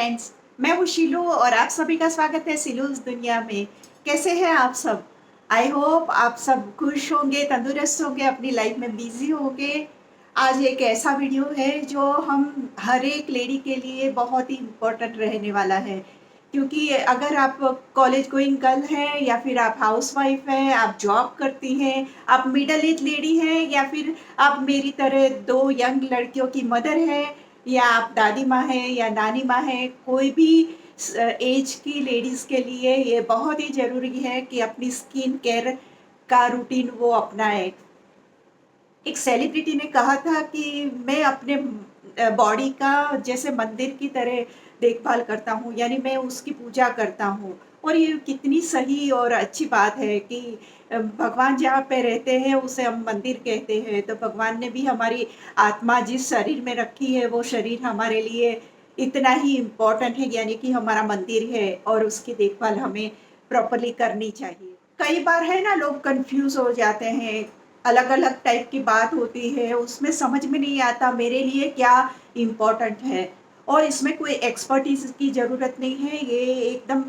Friends, मैं हूँ शीलू और आप सभी का स्वागत है शीलूज़ दुनिया में। कैसे हैं आप सब? आई होप आप सब खुश होंगे, तंदुरुस्त होंगे, अपनी लाइफ में बिजी होंगे। आज एक ऐसा वीडियो है जो हम हर एक लेडी के लिए बहुत ही इम्पोर्टेंट रहने वाला है, क्योंकि अगर आप कॉलेज गोइंग गर्ल हैं या फिर आप हाउसवाइफ हैं, आप जॉब करती हैं, आप मिडल एज लेडी हैं या फिर आप मेरी तरह दो यंग लड़कियों की मदर हैं, या आप दादी माँ हैं या नानी माँ हैं, कोई भी एज की लेडीज़ के लिए ये बहुत ही ज़रूरी है कि अपनी स्किन केयर का रूटीन वो अपनाए। एक सेलिब्रिटी ने कहा था कि मैं अपने बॉडी का जैसे मंदिर की तरह देखभाल करता हूँ, यानी मैं उसकी पूजा करता हूँ। और ये कितनी सही और अच्छी बात है कि भगवान जहाँ पे रहते हैं उसे हम मंदिर कहते हैं, तो भगवान ने भी हमारी आत्मा जिस शरीर में रखी है वो शरीर हमारे लिए इतना ही इम्पोर्टेंट है, यानी कि हमारा मंदिर है और उसकी देखभाल हमें प्रॉपरली करनी चाहिए। कई बार है ना, लोग कंफ्यूज हो जाते हैं, अलग-अलग टाइप की बात होती है, उसमें समझ में नहीं आता मेरे लिए क्या इम्पोर्टेंट है। और इसमें कोई एक्सपर्टीज़ की ज़रूरत नहीं है, ये एकदम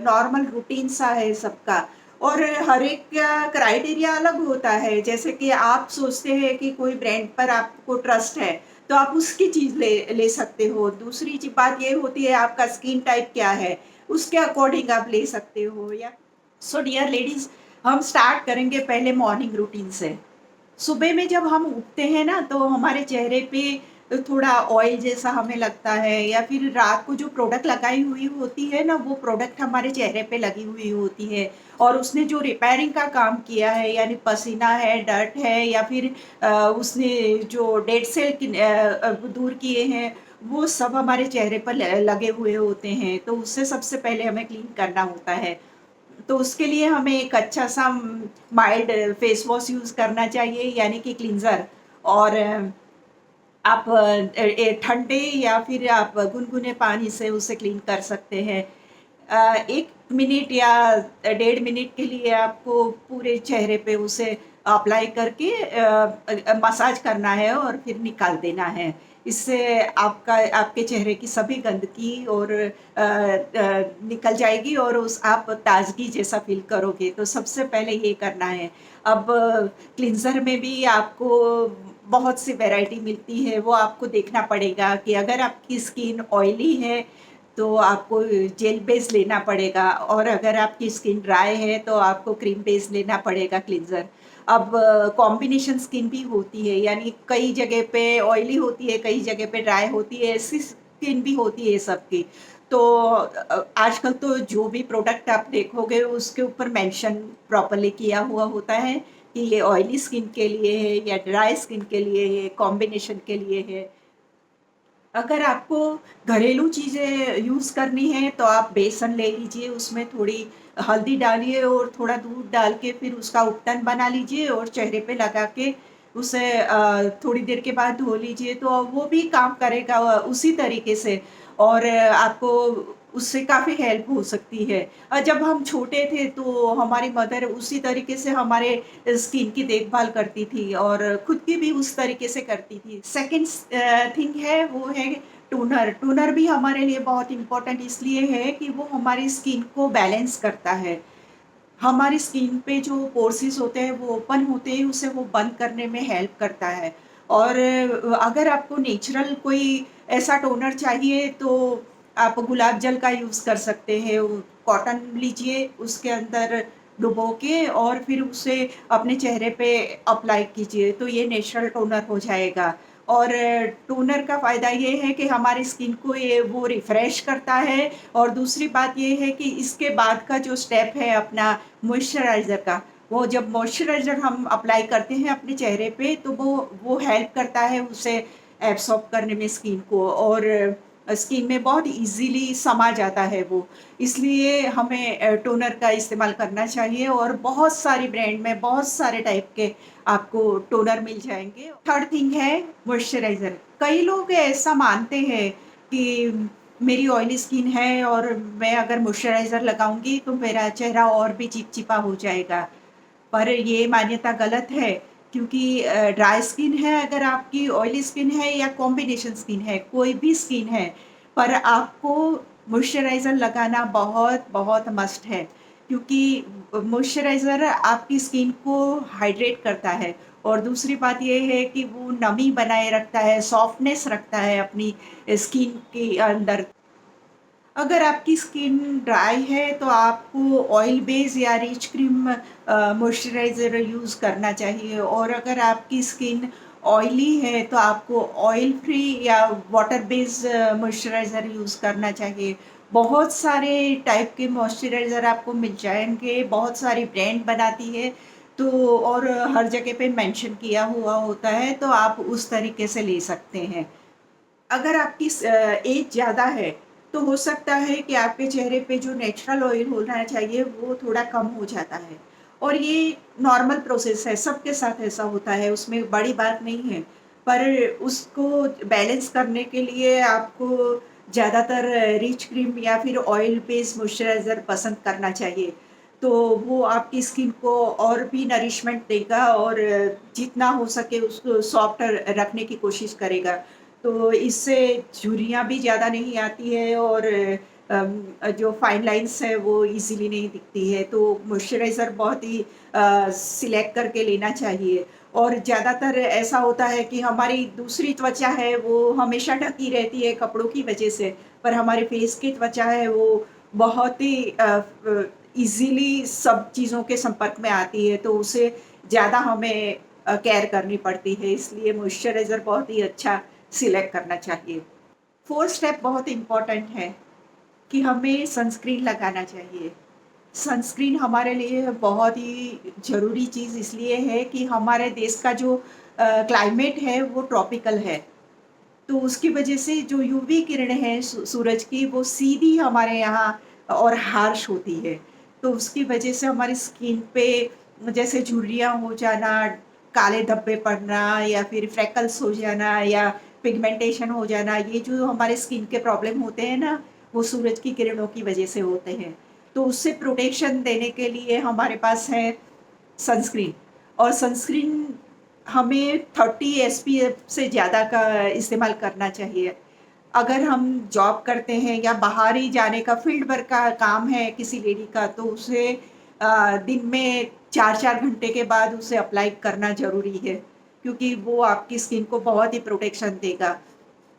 नॉर्मल रूटीन सा है सबका। और हर एक का क्राइटेरिया अलग होता है, जैसे कि आप सोचते हैं कि कोई ब्रांड पर आपको ट्रस्ट है, तो आप उसकी चीज़ ले ले सकते हो। दूसरी बात ये होती है आपका स्किन टाइप क्या है, उसके अकॉर्डिंग आप ले सकते हो। या सो डियर लेडीज़, हम स्टार्ट करेंगे पहले मॉर्निंग रूटीन से। सुबह में जब हम उठते हैं ना, तो हमारे चेहरे पे थोड़ा ऑयल जैसा हमें लगता है, या फिर रात को जो प्रोडक्ट लगाई हुई होती है ना, वो प्रोडक्ट हमारे चेहरे पे लगी हुई होती है और उसने जो रिपेयरिंग का काम किया है, यानी पसीना है, डर्ट है, या फिर उसने जो डेड सेल दूर किए हैं, वो सब हमारे चेहरे पर लगे हुए होते हैं, तो उससे सबसे पहले हमें क्लीन करना होता है। तो उसके लिए हमें एक अच्छा सा माइल्ड फेस वॉश यूज़ करना चाहिए, यानी कि क्लींज़र। और आप ठंडे या फिर आप गुनगुने पानी से उसे क्लीन कर सकते हैं। 1 मिनट या 1.5 मिनट के लिए आपको पूरे चेहरे पे उसे अप्लाई करके मसाज करना है और फिर निकाल देना है। इससे आपके चेहरे की सभी गंदगी और निकल जाएगी और उस आप ताज़गी जैसा फ़ील करोगे, तो सबसे पहले ये करना है। अब क्लींज़र में भी आपको बहुत सी वैरायटी मिलती है, वो आपको देखना पड़ेगा कि अगर आपकी स्किन ऑयली है, तो आपको जेल बेस लेना पड़ेगा, और अगर आपकी स्किन ड्राई है, तो आपको क्रीम बेस लेना पड़ेगा क्लींज़र। अब कॉम्बिनेशन स्किन भी होती है, यानी कई जगह पे ऑयली होती है, कई जगह पे ड्राई होती है, ऐसी स्किन भी होती है सबकी। तो आजकल तो जो भी प्रोडक्ट आप देखोगे उसके ऊपर मेंशन प्रॉपर्ली किया हुआ होता है कि ये ऑयली स्किन के लिए है या ड्राई स्किन के लिए है, कॉम्बिनेशन के लिए है। अगर आपको घरेलू चीज़ें यूज़ करनी है, तो आप बेसन ले लीजिए, उसमें थोड़ी हल्दी डालिए और थोड़ा दूध डाल के फिर उसका उपटन बना लीजिए और चेहरे पे लगा के उसे थोड़ी देर के बाद धो लीजिए, तो वो भी काम करेगा उसी तरीके से। और आपको उससे काफ़ी हेल्प हो सकती है। जब हम छोटे थे तो हमारी मदर उसी तरीके से हमारे स्किन की देखभाल करती थी और खुद की भी उस तरीके से करती थी। सेकंड थिंग है वो है टोनर। टोनर भी हमारे लिए बहुत इम्पोर्टेंट इसलिए है कि वो हमारी स्किन को बैलेंस करता है। हमारी स्किन पे जो पोर्सेस होते हैं वो ओपन होते ही उसे वो बंद करने में हेल्प करता है। और अगर आपको नेचुरल कोई ऐसा टोनर चाहिए, तो आप गुलाब जल का यूज़ कर सकते हैं। कॉटन लीजिए, उसके अंदर डुबो के और फिर उसे अपने चेहरे पे अप्लाई कीजिए, तो ये नेचुरल टोनर हो जाएगा। और टोनर का फ़ायदा ये है कि हमारी स्किन को ये वो रिफ़्रेश करता है। और दूसरी बात ये है कि इसके बाद का जो स्टेप है अपना मॉइस्चराइज़र का, वो जब मॉइस्चराइज़र हम अप्लाई करते हैं अपने चेहरे पे, तो वो हेल्प करता है उसे एब्ज़ॉर्ब करने में स्किन को, और स्किन में बहुत ईज़िली समा जाता है वो। इसलिए हमें टोनर का इस्तेमाल करना चाहिए, और बहुत सारी ब्रांड में बहुत सारे टाइप के आपको टोनर मिल जाएँगे। थर्ड थिंग है मॉइस्चराइज़र। कई लोग ऐसा मानते हैं कि मेरी ऑयली स्किन है और मैं अगर मॉइस्चराइज़र लगाऊँगी तो मेरा चेहरा और भी चिपचिपा हो जाएगा। पर ये मान्यता गलत है, क्योंकि ड्राई स्किन है अगर आपकी, ऑयली स्किन है या कॉम्बिनेशन स्किन है, कोई भी स्किन है, पर आपको मॉइस्चराइज़र लगाना बहुत बहुत मस्ट है, क्योंकि मॉइस्चराइज़र आपकी स्किन को हाइड्रेट करता है और दूसरी बात ये है कि वो नमी बनाए रखता है, सॉफ्टनेस रखता है अपनी स्किन के अंदर। अगर आपकी स्किन ड्राई है तो आपको ऑयल बेस या रिच क्रीम मॉइस्चराइज़र यूज़ करना चाहिए, और अगर आपकी स्किन ऑयली है तो आपको ऑयल फ्री या वाटर बेस्ड मॉइस्चराइज़र यूज़ करना चाहिए। बहुत सारे टाइप के मॉइस्चराइज़र आपको मिल जाएँगे, बहुत सारी ब्रांड बनाती है, तो और हर जगह पे मेंशन किया हुआ होता है, तो आप उस तरीके से ले सकते हैं। अगर आपकी एज ज़्यादा है, तो हो सकता है कि आपके चेहरे पे जो नेचुरल ऑयल होना चाहिए, वो थोड़ा कम हो जाता है। और ये नॉर्मल प्रोसेस है, सबके साथ ऐसा होता है, उसमें बड़ी बात नहीं है। पर उसको बैलेंस करने के लिए आपको ज़्यादातर रिच क्रीम या फिर ऑयल बेस्ड मॉइस्चराइज़र पसंद करना चाहिए। तो वो आपकी स्किन को और भी नरिशमेंट देगा और जितना हो सके उसको सॉफ्ट रखने की कोशिश करेगा। तो इससे झुर्रियाँ भी ज़्यादा नहीं आती है और जो फाइन लाइन्स है वो इज़िली नहीं दिखती है। तो मॉइस्चराइज़र बहुत ही सिलेक्ट करके लेना चाहिए। और ज़्यादातर ऐसा होता है कि हमारी दूसरी त्वचा है वो हमेशा ढकी रहती है कपड़ों की वजह से, पर हमारे फेस की त्वचा है वो बहुत ही ईज़िली सब चीज़ों के संपर्क में आती है, तो उसे ज़्यादा हमें केयर करनी पड़ती है, इसलिए मॉइस्चराइज़र बहुत ही अच्छा सिलेक्ट करना चाहिए। 4th स्टेप बहुत इम्पोर्टेंट है कि हमें सनस्क्रीन लगाना चाहिए। सनस्क्रीन हमारे लिए बहुत ही ज़रूरी चीज़ इसलिए है कि हमारे देश का जो क्लाइमेट है वो ट्रॉपिकल है। तो उसकी वजह से जो यूवी किरणें हैं सूरज की वो सीधी हमारे यहाँ और हार्श होती है। तो उसकी वजह से हमारी स्किन पे जैसे झुर्रियाँ हो जाना, काले धब्बे पड़ना या फिर फ्रेकल्स हो जाना या पिगमेंटेशन हो जाना, ये जो हमारे स्किन के प्रॉब्लम होते हैं ना, वो सूरज की किरणों की वजह से होते हैं। तो उससे प्रोटेक्शन देने के लिए हमारे पास है सनस्क्रीन। और सनस्क्रीन हमें 30 एसपीएफ से ज़्यादा का इस्तेमाल करना चाहिए। अगर हम जॉब करते हैं या बाहर ही जाने का फील्ड वर्क का काम है किसी लेडी का, तो उसे दिन में 4-4 घंटे के बाद उसे अप्लाई करना ज़रूरी है, क्योंकि वो आपकी स्किन को बहुत ही प्रोटेक्शन देगा।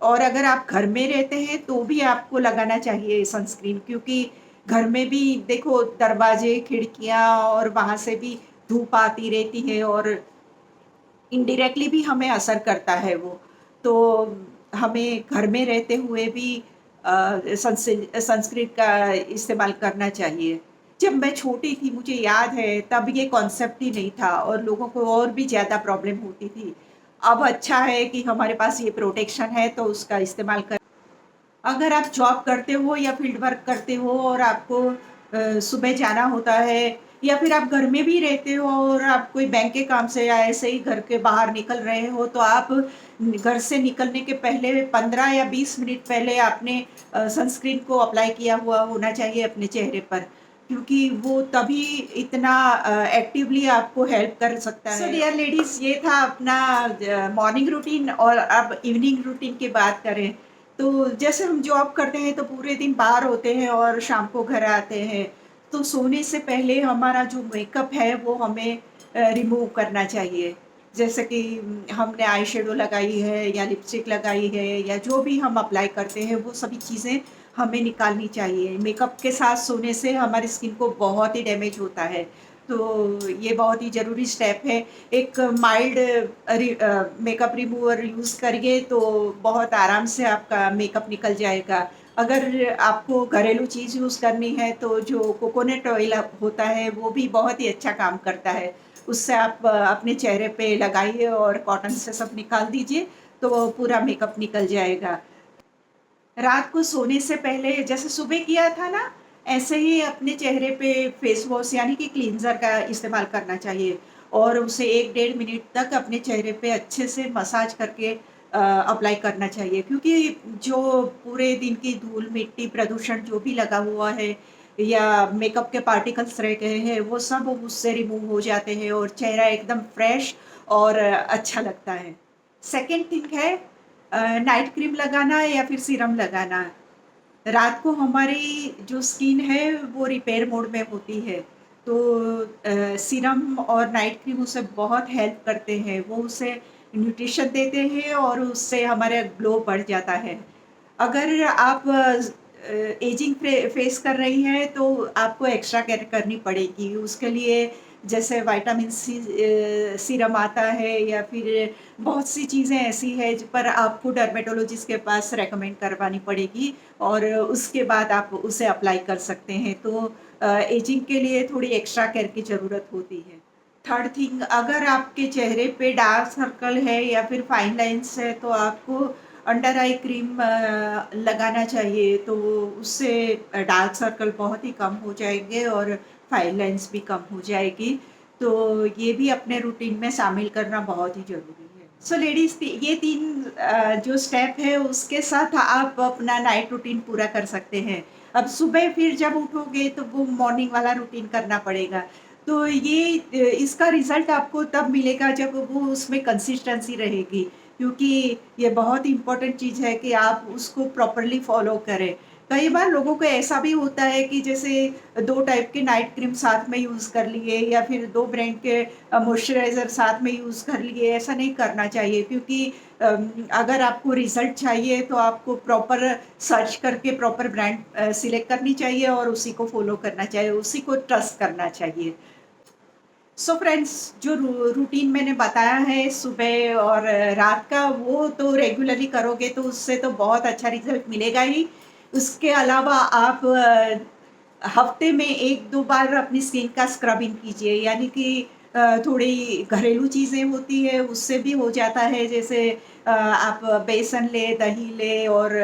और अगर आप घर में रहते हैं तो भी आपको लगाना चाहिए सनस्क्रीन, क्योंकि घर में भी देखो दरवाजे, खिड़कियाँ और वहाँ से भी धूप आती रहती है और इनडायरेक्टली भी हमें असर करता है वो। तो हमें घर में रहते हुए भी सनस्क्रीन का इस्तेमाल करना चाहिए। जब मैं छोटी थी मुझे याद है तब ये कॉन्सेप्ट ही नहीं था और लोगों को और भी ज़्यादा प्रॉब्लम होती थी। अब अच्छा है कि हमारे पास ये प्रोटेक्शन है तो उसका इस्तेमाल कर। अगर आप जॉब करते हो या फील्ड वर्क करते हो और आपको सुबह जाना होता है या फिर आप घर में भी रहते हो और आप कोई बैंक के काम से या ऐसे ही घर के बाहर निकल रहे हो, तो आप घर से निकलने के पहले 15 या 20 मिनट पहले आपने सनस्क्रीन को अप्लाई किया हुआ होना चाहिए अपने चेहरे पर, क्योंकि वो तभी इतना एक्टिवली आपको हेल्प कर सकता है। सो डियर लेडीज़, ये था अपना मॉर्निंग रूटीन। और अब इवनिंग रूटीन की बात करें, तो जैसे हम जॉब करते हैं तो पूरे दिन बाहर होते हैं और शाम को घर आते हैं, तो सोने से पहले हमारा जो मेकअप है वो हमें रिमूव करना चाहिए। जैसे कि हमने आई शेडो लगाई है या लिपस्टिक लगाई है या जो भी हम अप्लाई करते हैं वो सभी चीज़ें हमें निकालनी चाहिए। मेकअप के साथ सोने से हमारी स्किन को बहुत ही डैमेज होता है, तो ये बहुत ही ज़रूरी स्टेप है। एक माइल्ड मेकअप रिमूवर यूज़ करिए तो बहुत आराम से आपका मेकअप निकल जाएगा। अगर आपको घरेलू चीज़ यूज़ करनी है तो जो कोकोनट ऑयल होता है वो भी बहुत ही अच्छा काम करता है। उससे आप अपने चेहरे पे लगाइए और कॉटन से सब निकाल दीजिए, तो वो पूरा मेकअप निकल जाएगा। रात को सोने से पहले जैसे सुबह किया था ना, ऐसे ही अपने चेहरे पे फेस वॉश यानी कि क्लींज़र का इस्तेमाल करना चाहिए और उसे 1 डेढ़ मिनट तक अपने चेहरे पे अच्छे से मसाज करके अप्लाई करना चाहिए, क्योंकि जो पूरे दिन की धूल, मिट्टी, प्रदूषण जो भी लगा हुआ है या मेकअप के पार्टिकल्स रह गए हैं, वो सब उससे रिमूव हो जाते हैं और चेहरा एकदम फ्रेश और अच्छा लगता है। सेकंड थिंग है नाइट क्रीम लगाना या फिर सीरम लगाना। रात को हमारी जो स्किन है वो रिपेयर मोड में होती है, तो सीरम और नाइट क्रीम उसे बहुत हेल्प करते हैं, वो उसे न्यूट्रिशन देते हैं और उससे हमारा ग्लो बढ़ जाता है। अगर आप एजिंग फेस कर रही हैं तो आपको एक्स्ट्रा केयर करनी पड़ेगी। उसके लिए जैसे विटामिन सी सीरम आता है या फिर बहुत सी चीज़ें ऐसी हैं पर आपको डर्मेटोलॉजिस्ट के पास रेकमेंड करवानी पड़ेगी और उसके बाद आप उसे अप्लाई कर सकते हैं। तो एजिंग के लिए थोड़ी एक्स्ट्रा केयर की ज़रूरत होती है। थर्ड थिंग, अगर आपके चेहरे पे डार्क सर्कल है या फिर फाइन लाइन्स है तो आपको अंडर आई क्रीम लगाना चाहिए, तो उससे डार्क सर्कल बहुत ही कम हो जाएंगे और फाइन लाइन्स भी कम हो जाएगी। तो ये भी अपने रूटीन में शामिल करना बहुत ही ज़रूरी है। सो लेडीज़, ये 3 जो स्टेप है उसके साथ आप अपना नाइट रूटीन पूरा कर सकते हैं। अब सुबह फिर जब उठोगे तो वो मॉर्निंग वाला रूटीन करना पड़ेगा। तो ये इसका रिज़ल्ट आपको तब मिलेगा जब वो उसमें कंसिस्टेंसी रहेगी, क्योंकि ये बहुत इम्पोर्टेंट चीज़ है कि आप उसको प्रॉपरली फ़ॉलो करें। कई बार लोगों को ऐसा भी होता है कि जैसे 2 टाइप के नाइट क्रीम साथ में यूज़ कर लिए या फिर 2 ब्रांड के मॉइस्चराइज़र साथ में यूज़ कर लिए, ऐसा नहीं करना चाहिए, क्योंकि अगर आपको रिज़ल्ट चाहिए तो आपको प्रॉपर सर्च करके प्रॉपर ब्रांड सिलेक्ट करनी चाहिए और उसी को फ़ॉलो करना चाहिए, उसी को ट्रस्ट करना चाहिए। सो फ्रेंड्स, जो रूटीन मैंने बताया है सुबह और रात का, वो तो रेगुलरली करोगे तो उससे तो बहुत अच्छा रिजल्ट मिलेगा ही। उसके अलावा आप हफ्ते में 1-2 बार अपनी स्किन का स्क्रबिंग कीजिए, यानी कि थोड़ी घरेलू चीज़ें होती है उससे भी हो जाता है, जैसे आप बेसन ले, दही ले और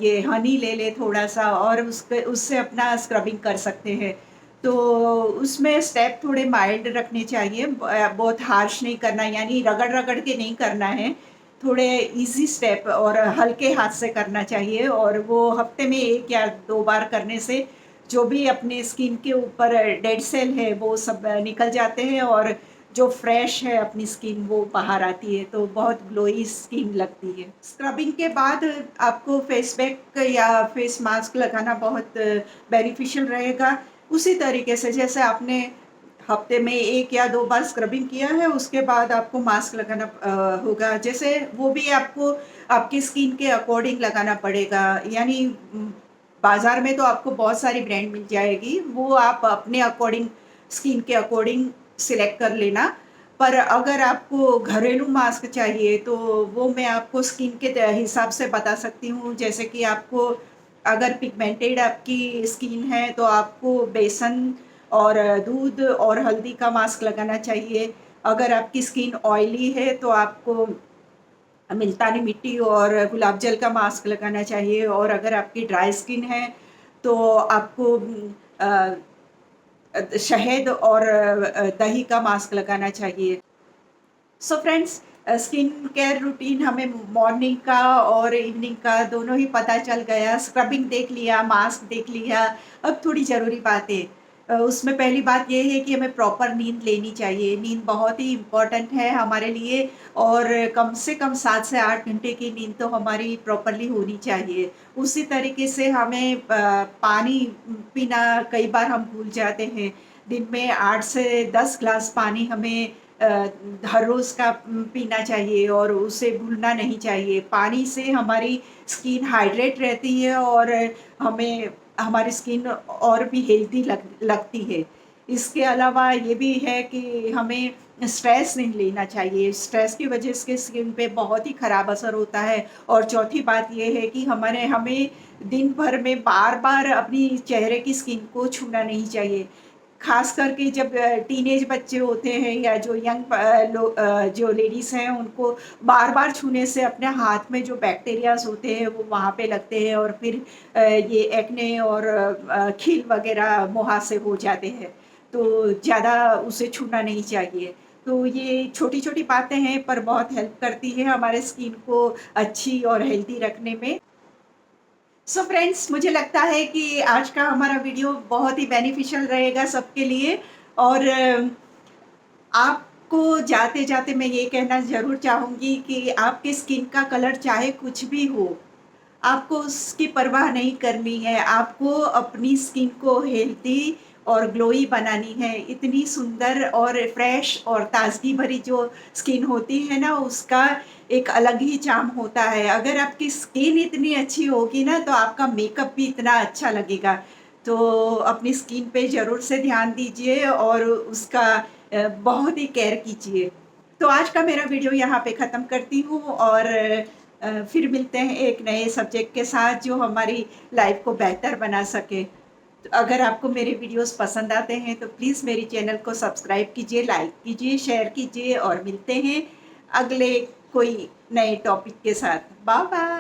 ये हनी ले ले थोड़ा-सा और उसके उससे अपना स्क्रबिंग कर सकते हैं। तो उसमें स्टेप थोड़े माइल्ड रखने चाहिए, बहुत हार्श नहीं करना, यानी रगड़-रगड़ के नहीं करना है। थोड़े ईज़ी स्टेप और हल्के हाथ से करना चाहिए और वो हफ्ते में 1 या 2 बार करने से जो भी अपने स्किन के ऊपर डेड सेल है वो सब निकल जाते हैं और जो फ्रेश है अपनी स्किन वो बाहर आती है, तो बहुत ग्लोई स्किन लगती है। स्क्रबिंग के बाद आपको फेस पैक या फेस मास्क लगाना बहुत बेनिफिशियल रहेगा। उसी तरीके से जैसे आपने हफ्ते में 1 या 2 बार स्क्रबिंग किया है, उसके बाद आपको मास्क लगाना होगा। जैसे वो भी आपको आपकी स्किन के अकॉर्डिंग लगाना पड़ेगा, यानी बाज़ार में तो आपको बहुत सारी ब्रांड मिल जाएगी, वो आप अपने अकॉर्डिंग, स्किन के अकॉर्डिंग सिलेक्ट कर लेना। पर अगर आपको घरेलू मास्क चाहिए, तो वो मैं आपको स्किन के हिसाब से बता सकती हूँ। जैसे कि आपको अगर पिगमेंटेड आपकी स्किन है, तो आपको बेसन और दूध और हल्दी का मास्क लगाना चाहिए। अगर आपकी स्किन ऑयली है, तो आपको मुल्तानी मिट्टी और गुलाब जल का मास्क लगाना चाहिए और अगर आपकी ड्राई स्किन है, तो आपको शहद और दही का मास्क लगाना चाहिए। So friends, skin care routine हमें मॉर्निंग का और इवनिंग का दोनों ही पता चल गया, स्क्रबिंग देख लिया, मास्क देख लिया। अब थोड़ी ज़रूरी बातें, उसमें पहली बात ये है कि हमें प्रॉपर नींद लेनी चाहिए। नींद बहुत ही इम्पोर्टेंट है हमारे लिए और कम से कम 7 से 8 घंटे की नींद तो हमारी प्रॉपरली होनी चाहिए। उसी तरीके से हमें पानी पीना कई बार हम भूल जाते हैं। दिन में 8 से 10 ग्लास पानी हमें हर रोज़ का पीना चाहिए और उसे भूलना नहीं चाहिए। पानी से हमारी स्किन हाइड्रेट रहती है और हमें हमारी स्किन और भी हेल्दी लगती है। इसके अलावा ये भी है कि हमें स्ट्रेस नहीं लेना चाहिए। स्ट्रेस की वजह से स्किन पे बहुत ही ख़राब असर होता है और चौथी बात ये है कि हमें दिन भर में बार-बार अपनी चेहरे की स्किन को छूना नहीं चाहिए। ख़ास करके जब टीनेज बच्चे होते हैं या जो जो लेडीज़ हैं, उनको बार-बार छूने से अपने हाथ में जो बैक्टीरियाज़ होते हैं वो वहाँ पे लगते हैं और फिर ये एक्ने और खील वग़ैरह मुहासे हो जाते हैं। तो ज़्यादा उसे छूना नहीं चाहिए। तो ये छोटी-छोटी बातें हैं पर बहुत हेल्प करती है हमारे स्किन को अच्छी और हेल्दी रखने में। सो फ्रेंड्स, मुझे लगता है कि आज का हमारा वीडियो बहुत ही बेनिफिशियल रहेगा सबके लिए और आपको जाते-जाते मैं ये कहना ज़रूर चाहूँगी कि आपकी स्किन का कलर चाहे कुछ भी हो, आपको उसकी परवाह नहीं करनी है, आपको अपनी स्किन को हेल्दी और ग्लोई बनानी है। इतनी सुंदर और फ्रेश और ताज़गी भरी जो स्किन होती है ना, उसका एक अलग ही चार्म होता है। अगर आपकी स्किन इतनी अच्छी होगी ना, तो आपका मेकअप भी इतना अच्छा लगेगा। तो अपनी स्किन पे ज़रूर से ध्यान दीजिए और उसका बहुत ही केयर कीजिए। तो आज का मेरा वीडियो यहाँ पे ख़त्म करती हूँ और फिर मिलते हैं एक नए सब्जेक्ट के साथ जो हमारी लाइफ को बेहतर बना सके। तो अगर आपको मेरे वीडियोस पसंद आते हैं तो प्लीज़ मेरी चैनल को सब्सक्राइब कीजिए, लाइक कीजिए, शेयर कीजिए और मिलते हैं अगले कोई नए टॉपिक के साथ। Bye bye.